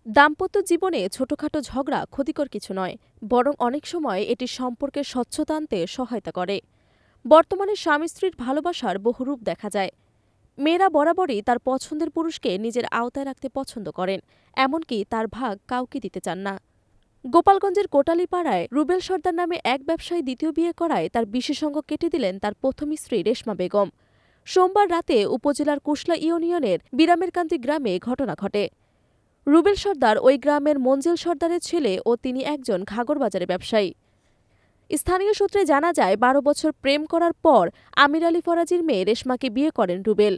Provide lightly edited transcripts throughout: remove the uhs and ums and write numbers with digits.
দাম্পত্য জীবনে ছোটখাটো ঝগড়া ক্ষতিকর কিছু নয়, বরং অনেক সময় এটি সম্পর্কের স্বচ্ছতা আনতে সহায়তা করে। বর্তমানে স্বামী স্ত্রীর ভালোবাসার বহু রূপ দেখা যায়। মেয়েরা বরাবরই তার পছন্দের পুরুষকে নিজের আওতায় রাখতে পছন্দ করেন, এমনকি তার ভাগ কাউকে দিতে চান না। গোপালগঞ্জের কোটালীপাড়ায় রুবেল সর্দার নামে এক ব্যবসায়ী দ্বিতীয় বিয়ে করায় তার বিশেষজ্ঞ কেটে দিলেন তার প্রথম স্ত্রী রেশমা বেগম। সোমবার রাতে উপজেলার কুশলা ইউনিয়নের বিরামেরকান্দি গ্রামে ঘটনা ঘটে। রুবেল সর্দার ওই গ্রামের মঞ্জিল সর্দারের ছেলে ও তিনি একজন ঘাগরবাজারে ব্যবসায়ী। স্থানীয় সূত্রে জানা যায়, ১২ বছর প্রেম করার পর আমির আলী ফরাজির মেয়ে রেশমাকে বিয়ে করেন রুবেল।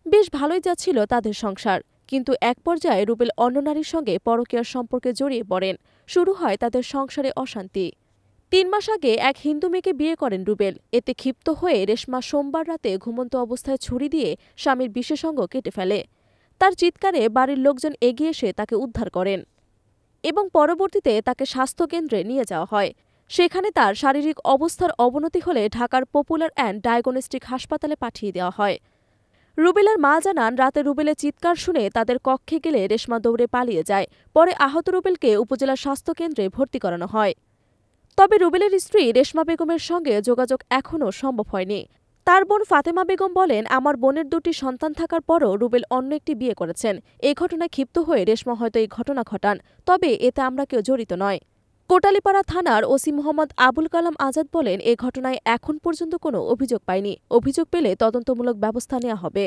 বেশ ভালোই যাচ্ছিল তাদের সংসার, কিন্তু এক পর্যায়ে রুবেল অন্য নারীর সঙ্গে পরকীয়ার সম্পর্কে জড়িয়ে পড়েন। শুরু হয় তাদের সংসারে অশান্তি। ৩ মাস আগে এক হিন্দু মেয়েকে বিয়ে করেন রুবেল। এতে ক্ষিপ্ত হয়ে রেশমা সোমবার রাতে ঘুমন্ত অবস্থায় ছুরি দিয়ে স্বামীর বিশেষজ্ঞ কেটে ফেলে। তার চিৎকারে বাড়ির লোকজন এগিয়ে এসে তাকে উদ্ধার করেন এবং পরবর্তীতে তাকে স্বাস্থ্যকেন্দ্রে নিয়ে যাওয়া হয়। সেখানে তার শারীরিক অবস্থার অবনতি হলে ঢাকার পপুলার অ্যান্ড ডায়াগনস্টিক হাসপাতালে পাঠিয়ে দেওয়া হয়। রুবেলের মা জানান, রাতে রুবেলের চিৎকার শুনে তাদের কক্ষে গেলে রেশমা দৌড়ে পালিয়ে যায়। পরে আহত রুবেলকে উপজেলা স্বাস্থ্যকেন্দ্রে ভর্তি করানো হয়। তবে রুবেলের স্ত্রী রেশমা বেগমের সঙ্গে যোগাযোগ এখনও সম্ভব হয়নি। তার বোন ফাতেমা বেগম বলেন, আমার বোনের ২টি সন্তান থাকার পরও রুবেল অন্য একটি বিয়ে করেছেন। এই ঘটনায় ক্ষিপ্ত হয়ে রেশমা হয়তো এই ঘটনা ঘটান, তবে এতে আমরা কেউ জড়িত নয়। কোটালীপাড়া থানার ওসি মোহাম্মদ আবুল কালাম আজাদ বলেন, এ ঘটনায় এখন পর্যন্ত কোনো অভিযোগ পায়নি। অভিযোগ পেলে তদন্তমূলক ব্যবস্থা নেওয়া হবে।